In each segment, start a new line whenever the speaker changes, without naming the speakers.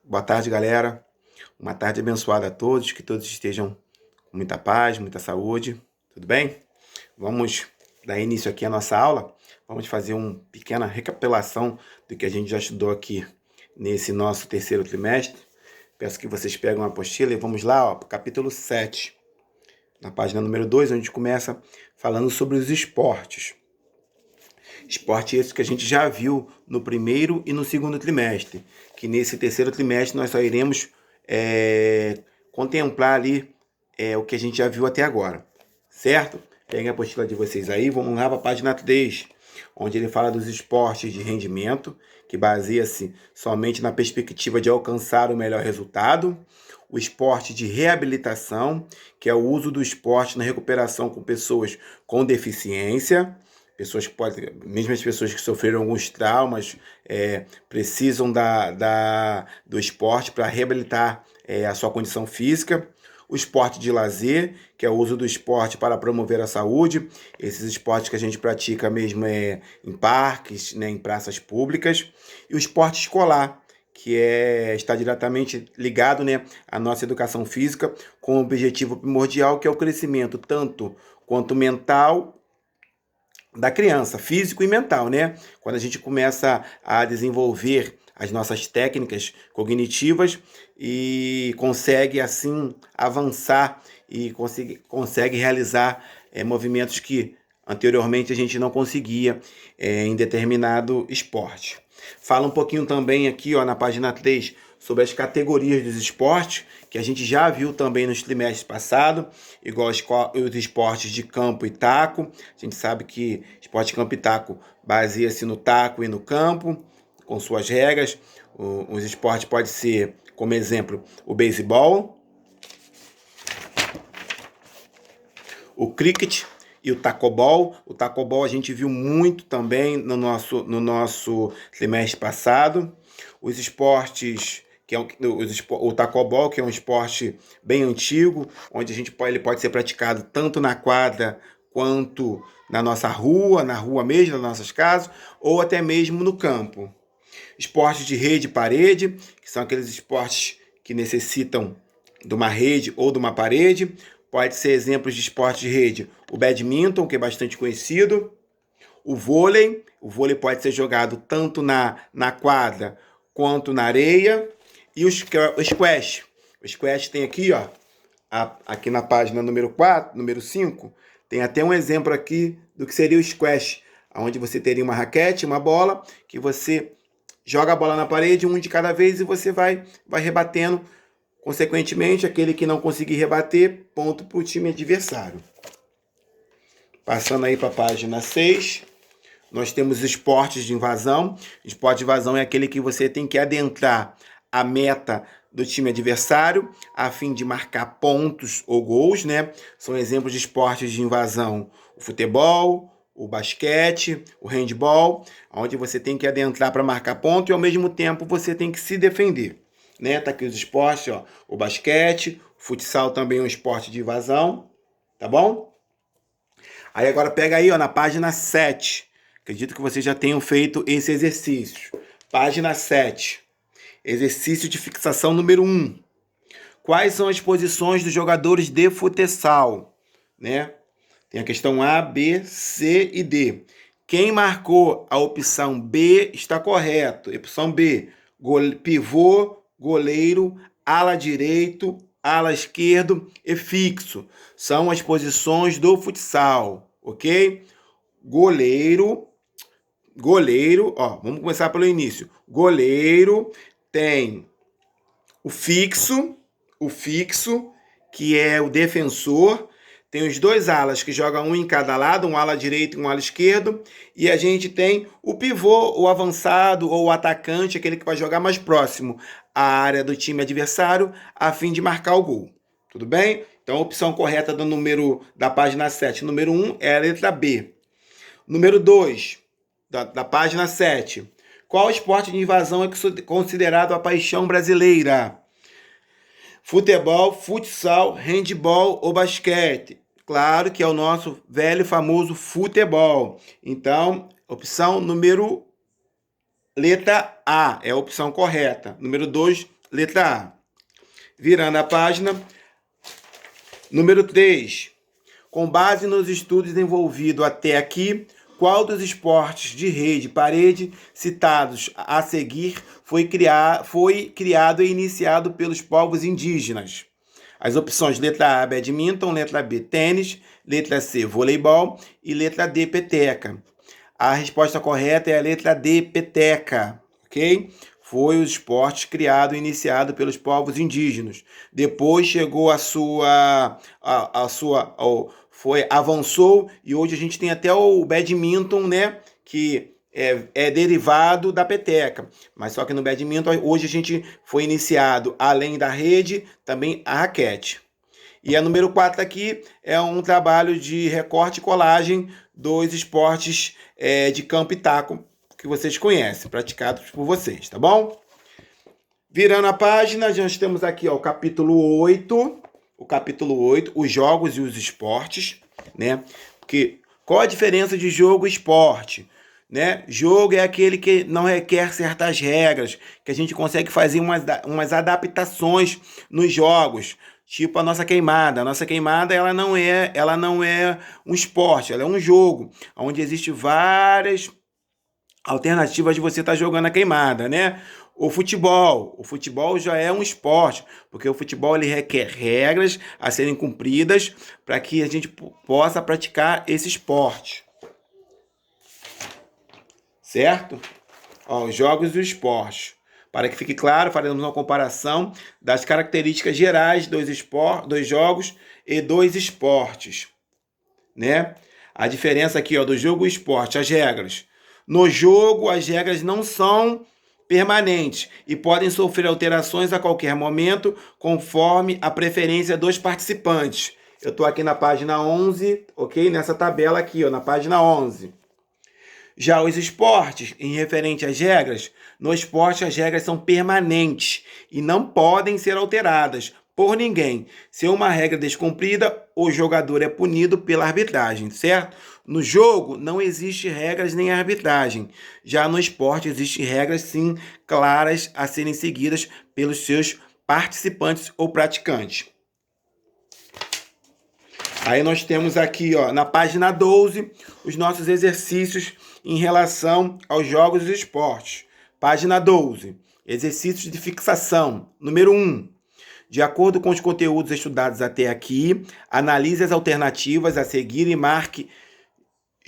Boa tarde, galera. Uma tarde abençoada a todos, que todos estejam com muita paz, muita saúde. Tudo bem? Vamos dar início aqui à nossa aula. Vamos fazer uma pequena recapitulação do que a gente já estudou aqui nesse nosso terceiro trimestre. Peço que vocês peguem uma apostila e vamos lá, para o capítulo 7, na página número 2, onde a gente começa falando sobre os esportes. Esporte esse que a gente já viu no primeiro e no segundo trimestre, que nesse terceiro trimestre nós só iremos contemplar ali o que a gente já viu até agora, certo? Peguem a apostila de vocês aí, vamos lá para a página 3, onde ele fala dos esportes de rendimento, que baseia-se somente na perspectiva de alcançar o melhor resultado. O esporte de reabilitação, que é o uso do esporte na recuperação com pessoas com deficiência. Pessoas que podem, mesmo as pessoas que sofreram alguns traumas, precisam do esporte para reabilitar a sua condição física. O esporte de lazer, que é o uso do esporte para promover a saúde. Esses esportes que a gente pratica mesmo em parques, né, em praças públicas. E o esporte escolar, que está diretamente ligado, né, à nossa educação física, com o objetivo primordial, que é o crescimento tanto quanto mental da criança, físico e mental, né? Quando a gente começa a desenvolver as nossas técnicas cognitivas e consegue assim avançar e consegue realizar movimentos que anteriormente a gente não conseguia em determinado esporte. Fala um pouquinho também aqui, ó, na página 3, sobre as categorias dos esportes, que a gente já viu também nos trimestres passados, igual os esportes de campo e taco. A gente sabe que esporte de campo e taco baseia-se no taco e no campo, com suas regras. Os esportes podem ser, como exemplo, o beisebol, o cricket e o tacobol. O tacobol a gente viu muito também no nosso trimestre passado. Os esportes, o tacobol, que é um esporte bem antigo, onde ele pode ser praticado tanto na quadra quanto na nossa rua, na rua mesmo, nas nossas casas, ou até mesmo no campo. Esportes de rede e parede, que são aqueles esportes que necessitam de uma rede ou de uma parede. Pode ser exemplos de esporte de rede. O badminton, que é bastante conhecido. O vôlei pode ser jogado tanto na quadra quanto na areia. E o squash. O squash tem aqui, ó, aqui na página número 4, número 5, tem até um exemplo aqui do que seria o squash, onde você teria uma raquete, uma bola, que você joga a bola na parede, um de cada vez, e você vai rebatendo. Consequentemente, aquele que não conseguir rebater, ponto para o time adversário. Passando aí para a página 6, nós temos esportes de invasão. Esporte de invasão é aquele que você tem que adentrar a meta do time adversário a fim de marcar pontos ou gols, né? São exemplos de esportes de invasão: o futebol, o basquete, o handball, onde você tem que adentrar para marcar ponto e ao mesmo tempo você tem que se defender, né? Tá aqui os esportes, ó, o basquete, o futsal também é um esporte de invasão, tá bom? Aí agora pega aí, ó, na página 7. Acredito que vocês já tenham feito esse exercício. Página 7. Exercício de fixação número 1. Quais são as posições dos jogadores de futsal? Né? Tem a questão A, B, C e D. Quem marcou a opção B está correto. Opção B, pivô, goleiro, ala direito, ala esquerdo e fixo. São as posições do futsal, ok? Goleiro, ó, vamos começar pelo início. Goleiro tem o fixo, que é o defensor. Tem os dois alas que jogam um em cada lado, um ala direito e um ala esquerdo. E a gente tem o pivô, o avançado ou o atacante, aquele que vai jogar mais próximo à área do time adversário, a fim de marcar o gol. Tudo bem? Então a opção correta da página 7, número 1, é a letra B. Número 2, da página 7. Qual esporte de invasão é considerado a paixão brasileira? Futebol, futsal, handball ou basquete? Claro que é o nosso velho e famoso futebol. Então, opção número letra A é a opção correta. Número 2, Letra A. Virando a página. Número 3. Com base nos estudos desenvolvidos até aqui, qual dos esportes de rede e parede citados a seguir foi criado e iniciado pelos povos indígenas? As opções: letra A, badminton, letra B, tênis, letra C, voleibol e letra D, peteca. A resposta correta é a letra D, peteca, ok? Foi o esporte criado e iniciado pelos povos indígenas. Depois chegou avançou e hoje a gente tem até o badminton, né? Que é derivado da peteca. Mas só que no badminton hoje a gente foi iniciado, além da rede, também a raquete. E a número 4 aqui é um trabalho de recorte e colagem dos esportes de campo e taco que vocês conhecem, praticados por vocês, tá bom? Virando a página, já temos aqui o capítulo 8, os jogos e os esportes, né? Porque qual a diferença de jogo e esporte? Né? Jogo é aquele que não requer certas regras, que a gente consegue fazer umas adaptações nos jogos, tipo a nossa queimada. A nossa queimada ela não é um esporte, ela é um jogo, onde existem várias alternativas de você estar jogando a queimada, né? O futebol já é um esporte, porque o futebol ele requer regras a serem cumpridas para que a gente possa praticar esse esporte. Certo? Os jogos e os esportes. Para que fique claro, faremos uma comparação das características gerais dos jogos e dos esportes, né? A diferença aqui, do jogo e esporte, as regras. No jogo, as regras não são permanentes e podem sofrer alterações a qualquer momento, conforme a preferência dos participantes. Eu estou aqui na página 11, ok? Nessa tabela aqui, na página 11. Já os esportes, em referente às regras, no esporte as regras são permanentes e não podem ser alteradas por ninguém. Se uma regra descumprida, o jogador é punido pela arbitragem, certo? No jogo não existe regras nem arbitragem. Já no esporte existem regras sim claras a serem seguidas pelos seus participantes ou praticantes. Aí nós temos aqui, na página 12, os nossos exercícios em relação aos jogos e esportes. Página 12, exercícios de fixação. Número 1. De acordo com os conteúdos estudados até aqui, analise as alternativas a seguir e marque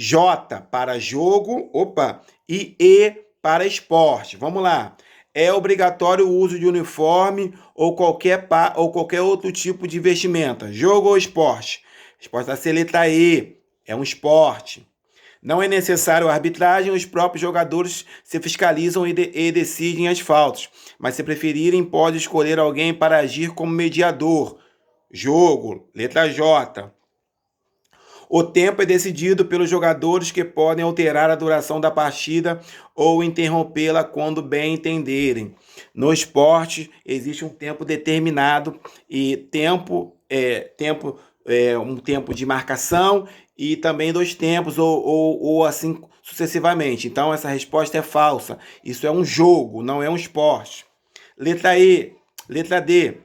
J para jogo, e E para esporte. Vamos lá. É obrigatório o uso de uniforme ou qualquer outro tipo de vestimenta? Jogo ou esporte? Resposta C, letra E. É um esporte. Não é necessário arbitragem, os próprios jogadores se fiscalizam e decidem as faltas. Mas se preferirem, pode escolher alguém para agir como mediador. Jogo, letra J. O tempo é decidido pelos jogadores, que podem alterar a duração da partida ou interrompê-la quando bem entenderem. No esporte, existe um tempo determinado e um tempo de marcação e também 2 tempos ou assim sucessivamente. Então essa resposta é falsa. Isso é um jogo, não é um esporte. Letra E, letra D.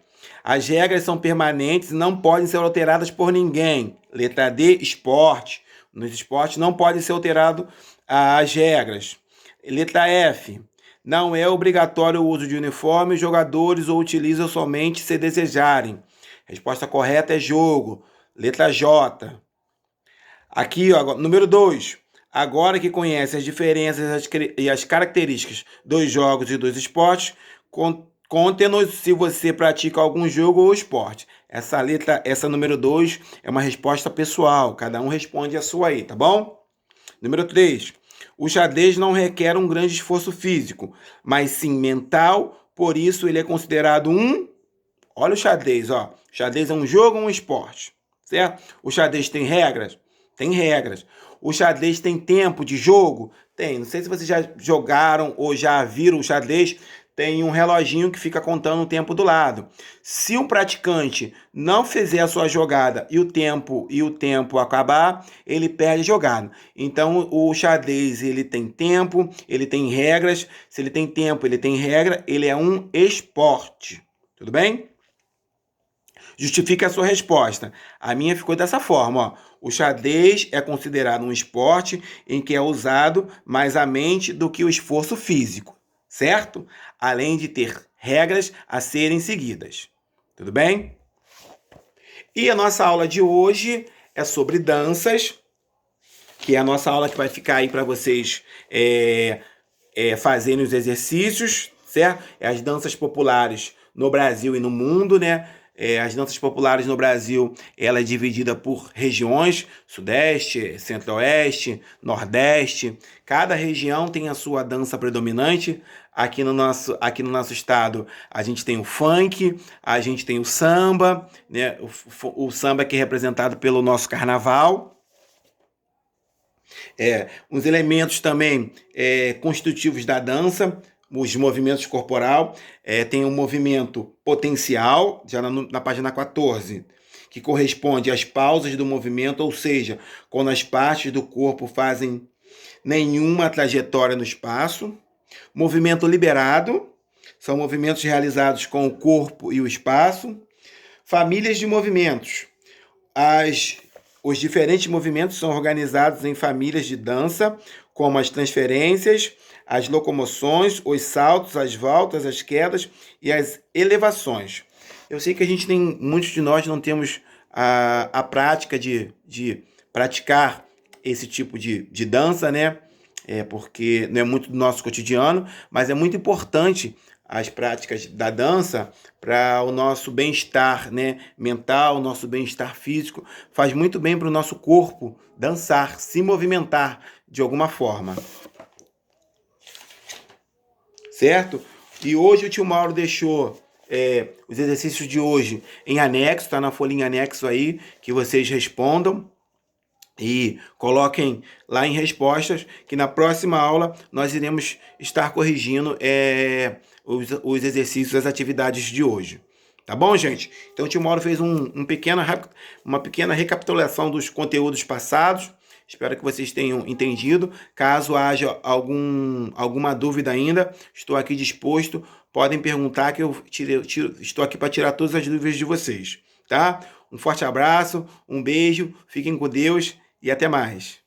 As regras são permanentes e não podem ser alteradas por ninguém. Letra D, esporte. Nos esportes não podem ser alteradas as regras. Letra F. Não é obrigatório o uso de uniforme, os jogadores o utilizam somente se desejarem. Resposta correta é jogo. Letra J. Aqui, número 2. Agora que conhece as diferenças e as características dos jogos e dos esportes, conte-nos se você pratica algum jogo ou esporte. Essa número 2 é uma resposta pessoal. Cada um responde a sua aí, tá bom? Número 3. O xadrez não requer um grande esforço físico, mas sim mental. Por isso, ele é considerado um... Olha o xadrez, O xadrez é um jogo ou um esporte, certo? O xadrez tem regras? Tem regras. O xadrez tem tempo de jogo? Tem. Não sei se vocês já jogaram ou já viram o xadrez. tem um reloginho que fica contando o tempo do lado. Se o praticante não fizer a sua jogada e o tempo acabar, ele perde a jogada. Então o xadrez ele tem tempo, ele tem regras. Se ele tem tempo, ele tem regra, ele é um esporte. Tudo bem? Justifique a sua resposta. A minha ficou dessa forma, ó. O xadrez é considerado um esporte em que é usado mais a mente do que o esforço físico, certo? Além de ter regras a serem seguidas. Tudo bem? E a nossa aula de hoje é sobre danças, que é a nossa aula que vai ficar aí para vocês fazerem os exercícios, certo? As danças populares no Brasil e no mundo, né? As danças populares no Brasil, ela é dividida por regiões, Sudeste, Centro-Oeste, Nordeste. Cada região tem a sua dança predominante. Aqui no nosso estado, a gente tem o funk, a gente tem o samba, né? O samba que é representado pelo nosso carnaval. Os elementos também constitutivos da dança, os movimentos corporal, tem um movimento potencial, já na página 14, que corresponde às pausas do movimento, ou seja, quando as partes do corpo fazem nenhuma trajetória no espaço. Movimento liberado, são movimentos realizados com o corpo e o espaço. Famílias de movimentos. Os diferentes movimentos são organizados em famílias de dança, como as transferências, as locomoções, os saltos, as voltas, as quedas e as elevações. Eu sei que muitos de nós não temos a prática de praticar esse tipo de dança, né? Porque não é muito do nosso cotidiano, mas é muito importante as práticas da dança para o nosso bem-estar, né, mental, nosso bem-estar físico. Faz muito bem para o nosso corpo dançar, se movimentar de alguma forma. Certo? E hoje o tio Mauro deixou os exercícios de hoje em anexo, tá na folhinha anexo aí, que vocês respondam. E coloquem lá em respostas, que na próxima aula nós iremos estar corrigindo os exercícios, as atividades de hoje. Tá bom, gente? Então o tio Mauro fez uma pequena recapitulação dos conteúdos passados. Espero que vocês tenham entendido. Caso haja alguma dúvida ainda, estou aqui disposto. Podem perguntar que eu estou aqui para tirar todas as dúvidas de vocês. Tá? Um forte abraço, um beijo, fiquem com Deus e até mais.